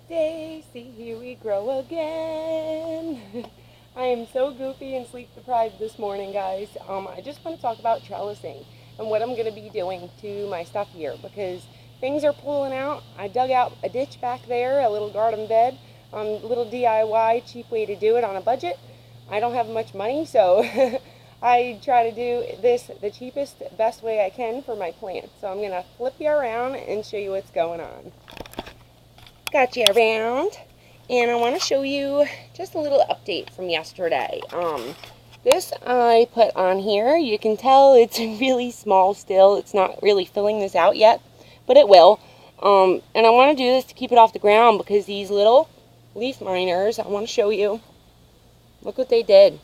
Daisy, here we grow again. I am so goofy and sleep deprived this morning, guys. I just want to talk about trellising and what I'm going to be doing to my stuff here because things are pulling out. I dug out a ditch back there, a little garden bed, little DIY, cheap way to do it on a budget. I don't have much money, so I try to do this the cheapest, best way I can for my plants. So I'm going to flip you around and show you what's going on. Got you around, and I want to show you just a little update from yesterday. This I put on here. You can tell it's really small still. It's not really filling this out yet, but it will. And I want to do this to keep it off the ground because these little leaf miners, I want to show you. Look what they did.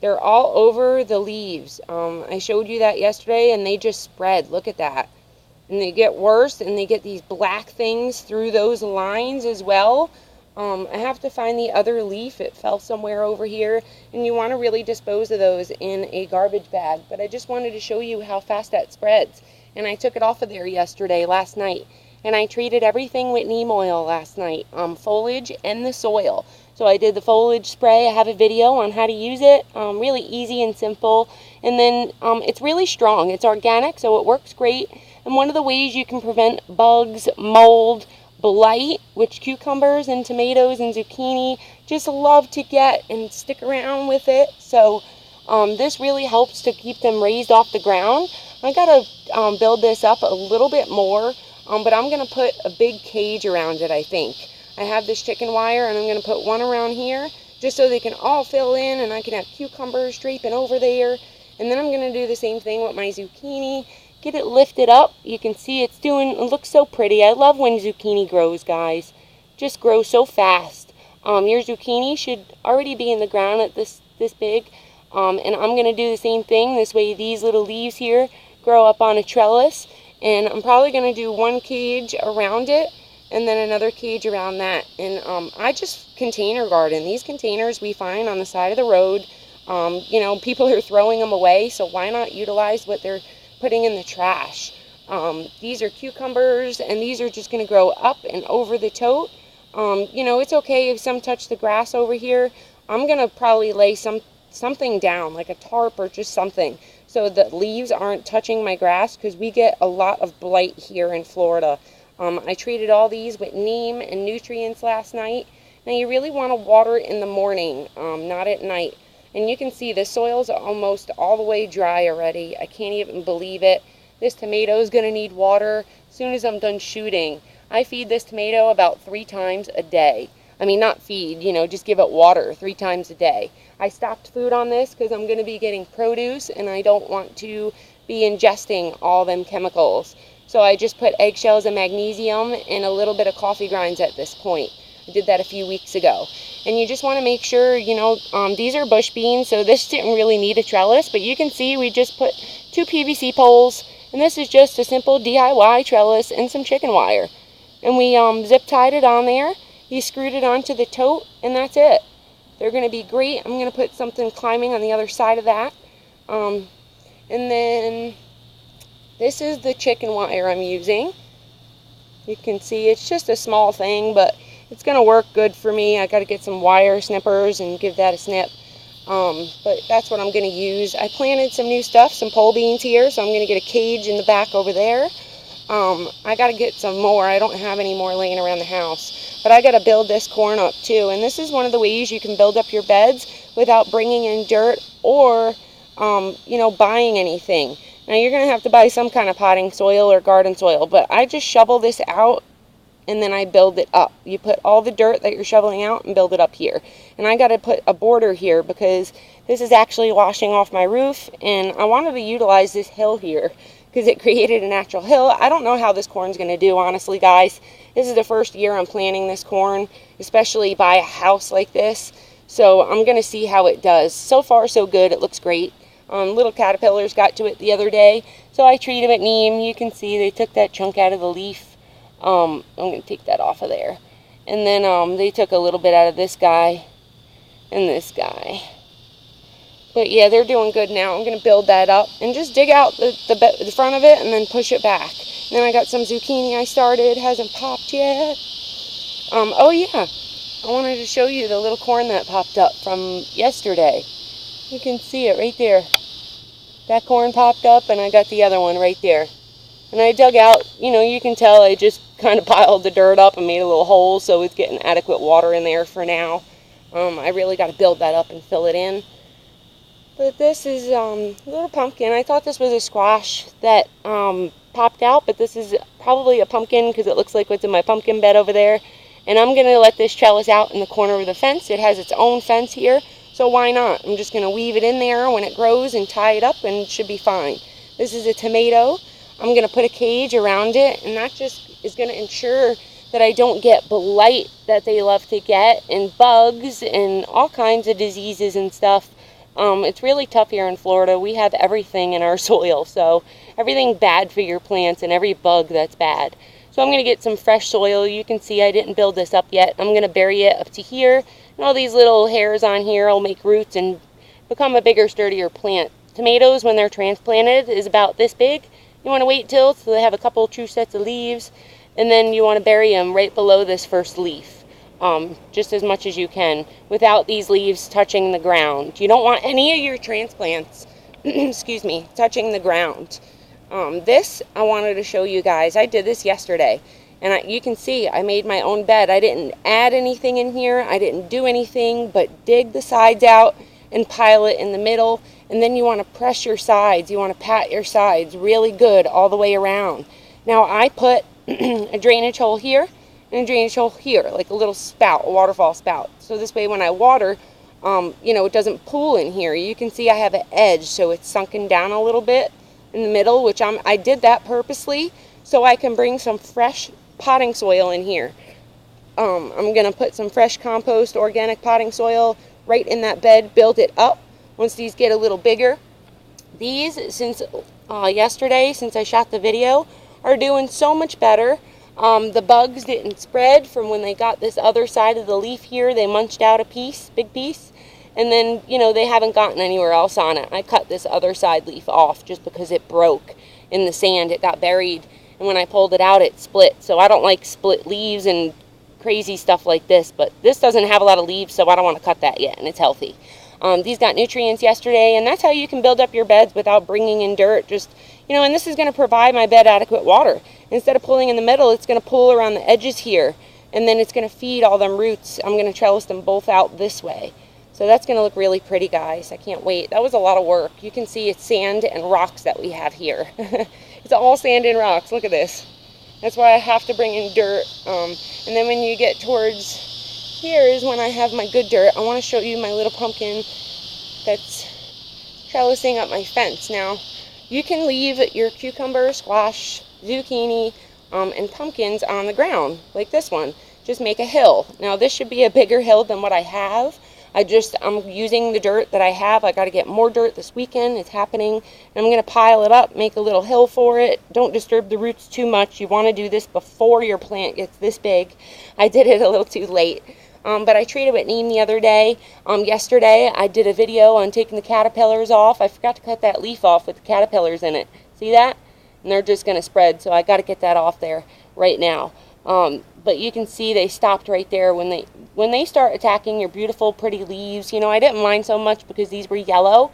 They're all over the leaves. I showed you that yesterday, and they just spread. Look at that. And they get worse, and they get these black things through those lines as well. I have to find the other leaf. It fell somewhere over here, and you want to really dispose of those in a garbage bag. But I just wanted to show you how fast that spreads. And I took it off of there last night, and I treated everything with neem oil last night, foliage and the soil. So I did the foliage spray. I have a video on how to use it, really easy and simple. And then it's really strong. It's organic, so it works great. And one of the ways you can prevent bugs, mold, blight, which cucumbers and tomatoes and zucchini just love to get and stick around with it. So this really helps to keep them raised off the ground. I gotta build this up a little bit more, but I'm gonna put a big cage around it, I think. I have this chicken wire, and I'm gonna put one around here just so they can all fill in, and I can have cucumbers draping over there. And then I'm gonna do the same thing with my zucchini. Get it lifted up. You can see it looks so pretty. I love when zucchini grows, guys. Just grows so fast. Your zucchini should already be in the ground at this big. And I'm going to do the same thing. This way these little leaves here grow up on a trellis. And I'm probably going to do one cage around it and then another cage around that. And I just container garden. These containers we find on the side of the road. You know, people are throwing them away, so why not utilize what they're putting in the trash. These are cucumbers, and these are just going to grow up and over the tote. You know, it's okay if some touch the grass over here. I'm going to probably lay something down, like a tarp or just something, so the leaves aren't touching my grass, because we get a lot of blight here in Florida. I treated all these with neem and nutrients last night. Now you really want to water it in the morning, not at night. And you can see the soil's almost all the way dry already. I can't even believe it. This tomato is going to need water as soon as I'm done shooting. I feed this tomato about 3 times a day. I mean, not feed, you know, just give it water 3 times a day. I stopped food on this because I'm going to be getting produce, and I don't want to be ingesting all them chemicals. So I just put eggshells and magnesium and a little bit of coffee grinds at this point. I did that a few weeks ago. And you just want to make sure, you know, these are bush beans, so this didn't really need a trellis, but you can see we just put 2 PVC poles, and this is just a simple DIY trellis and some chicken wire. And we zip tied it on there. You screwed it onto the tote, and that's it. They're going to be great. I'm going to put something climbing on the other side of that. And then this is the chicken wire I'm using. You can see it's just a small thing, but it's going to work good for me. I got to get some wire snippers and give that a snip. But that's what I'm going to use. I planted some new stuff, some pole beans here, so I'm going to get a cage in the back over there. I got to get some more. I don't have any more laying around the house. But I got to build this corn up too. And this is one of the ways you can build up your beds without bringing in dirt or, you know, buying anything. Now you're going to have to buy some kind of potting soil or garden soil. But I just shovel this out, and then I build it up. You put all the dirt that you're shoveling out and build it up here. And I got to put a border here because this is actually washing off my roof, and I wanted to utilize this hill here because it created a natural hill. I don't know how this corn's going to do, honestly, guys. This is the first year I'm planting this corn, especially by a house like this. So I'm going to see how it does. So far, so good. It looks great. Little caterpillars got to it the other day, so I treated it neem. You can see they took that chunk out of the leaf. I'm going to take that off of there. And then they took a little bit out of this guy and this guy. But yeah, they're doing good now. I'm going to build that up and just dig out the front of it and then push it back. And then I got some zucchini I started. Hasn't popped yet. Oh yeah, I wanted to show you the little corn that popped up from yesterday. You can see it right there. That corn popped up and I got the other one right there. And I dug out, you can tell I just kind of piled the dirt up and made a little hole so it's getting adequate water in there for now. I really got to build that up and fill it in. But this is a little pumpkin. I thought this was a squash that popped out, but this is probably a pumpkin because it looks like what's in my pumpkin bed over there. And I'm going to let this trellis out in the corner of the fence. It has its own fence here, so why not? I'm just going to weave it in there when it grows and tie it up, and it should be fine. This is a tomato. I'm going to put a cage around it, and that just is going to ensure that I don't get blight that they love to get, and bugs, and all kinds of diseases and stuff. It's really tough here in Florida. We have everything in our soil, so everything bad for your plants and every bug that's bad. So I'm going to get some fresh soil. You can see I didn't build this up yet. I'm going to bury it up to here, and all these little hairs on here will make roots and become a bigger, sturdier plant. Tomatoes, when they're transplanted, is about this big. You want to wait till so they have a couple true sets of leaves, and then you want to bury them right below this first leaf. Just as much as you can without these leaves touching the ground. You don't want any of your transplants excuse me, touching the ground. This I wanted to show you guys. I did this yesterday, and you can see I made my own bed. I didn't add anything in here. I didn't do anything but dig the sides out and pile it in the middle, and then you want to press your sides. You want to pat your sides really good all the way around. Now I put a drainage hole here and a drainage hole here, like a little spout, a waterfall spout. So this way when I water, it doesn't pool in here. You can see I have an edge, so it's sunken down a little bit in the middle, which I did that purposely so I can bring some fresh potting soil in here. I'm going to put some fresh compost, organic potting soil right in that bed, build it up once these get a little bigger. These, since yesterday, since I shot the video, are doing so much better. The bugs didn't spread from when they got this other side of the leaf here. They munched out a piece, big piece, and then, they haven't gotten anywhere else on it. I cut this other side leaf off just because it broke in the sand. It got buried, and when I pulled it out, it split. So I don't like split leaves and crazy stuff like this, but this doesn't have a lot of leaves, so I don't want to cut that yet, and it's healthy. These got nutrients yesterday, and that's how you can build up your beds without bringing in dirt. Just, and this is going to provide my bed adequate water. Instead of pulling in the middle, it's going to pull around the edges here, and then it's going to feed all them roots. I'm going to trellis them both out this way. So that's going to look really pretty, guys. I can't wait. That was a lot of work. You can see it's sand and rocks that we have here. It's all sand and rocks. Look at this. That's why I have to bring in dirt. And then when you get towards here is when I have my good dirt. I want to show you my little pumpkin that's trellising up my fence. Now, you can leave your cucumber, squash, zucchini, and pumpkins on the ground, like this one. Just make a hill. Now, this should be a bigger hill than what I have. I'm using the dirt that I have. I got to get more dirt this weekend. It's happening. And I'm going to pile it up, make a little hill for it. Don't disturb the roots too much. You want to do this before your plant gets this big. I did it a little too late. But I treated with neem the other day. Yesterday, I did a video on taking the caterpillars off. I forgot to cut that leaf off with the caterpillars in it. See that? And they're just going to spread, so I got to get that off there right now. But you can see they stopped right there when they start attacking your beautiful, pretty leaves. I didn't mind so much because these were yellow,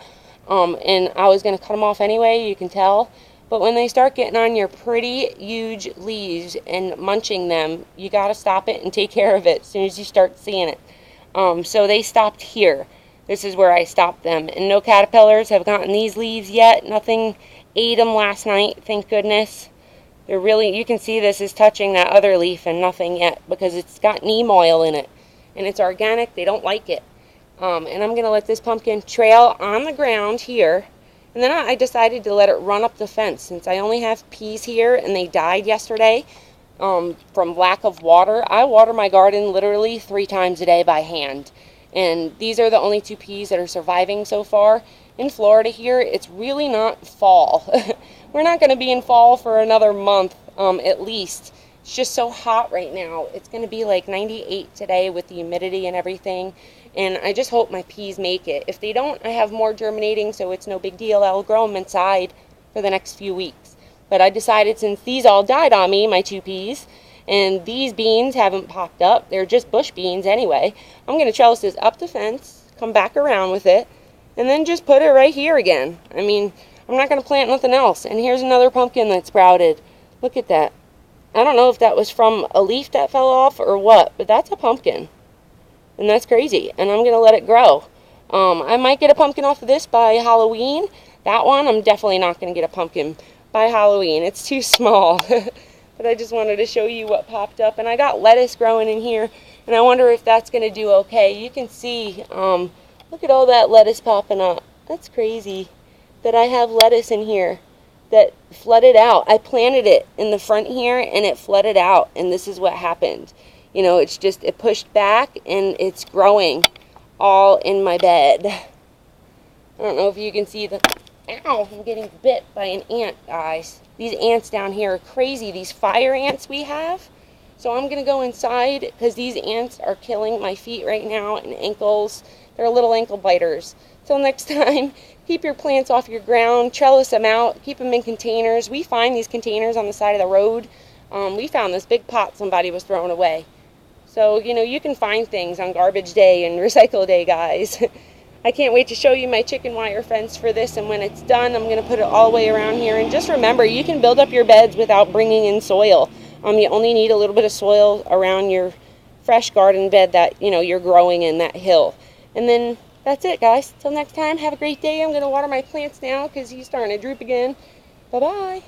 and I was going to cut them off anyway, you can tell. But when they start getting on your pretty, huge leaves and munching them, you got to stop it and take care of it as soon as you start seeing it. So they stopped here. This is where I stopped them. And no caterpillars have gotten these leaves yet. Nothing ate them last night, thank goodness. They're really, you can see this is touching that other leaf and nothing yet because it's got neem oil in it. And it's organic. They don't like it. And I'm going to let this pumpkin trail on the ground here. And then I decided to let it run up the fence since I only have peas here and they died yesterday from lack of water. I water my garden literally 3 times a day by hand. And these are the only 2 peas that are surviving so far. In Florida here, it's really not fall. We're not going to be in fall for another month at least. It's just so hot right now. It's going to be like 98 today with the humidity and everything. And I just hope my peas make it. If they don't, I have more germinating, so it's no big deal. I'll grow them inside for the next few weeks. But I decided, since these all died on me, my 2 peas, and these beans haven't popped up, they're just bush beans anyway, I'm going to trellis this up the fence, come back around with it, and then just put it right here again. I mean, I'm not going to plant nothing else. And here's another pumpkin that sprouted. Look at that. I don't know if that was from a leaf that fell off or what, but that's a pumpkin. And that's crazy. And I'm going to let it grow. I might get a pumpkin off of this by Halloween. That one, I'm definitely not going to get a pumpkin by Halloween. It's too small. But I just wanted to show you what popped up. And I got lettuce growing in here, and I wonder if that's going to do okay. You can see, look at all that lettuce popping up. That's crazy that I have lettuce in here that flooded out. I planted it in the front here, and it flooded out, and this is what happened. You know, it's just, it pushed back, and it's growing all in my bed. I don't know if you can see the... Ow, I'm getting bit by an ant, guys. These ants down here are crazy. These fire ants we have. So I'm going to go inside because these ants are killing my feet right now and ankles. They're little ankle biters. Till next time, keep your plants off your ground. Trellis them out. Keep them in containers. We find these containers on the side of the road. We found this big pot somebody was throwing away. So, you know, you can find things on garbage day and recycle day, guys. I can't wait to show you my chicken wire fence for this, and when it's done, I'm going to put it all the way around here. And just remember, you can build up your beds without bringing in soil. You only need a little bit of soil around your fresh garden bed that, you know, you're growing in that hill. And then that's it, guys. Till next time, have a great day. I'm going to water my plants now because he's starting to droop again. Bye-bye.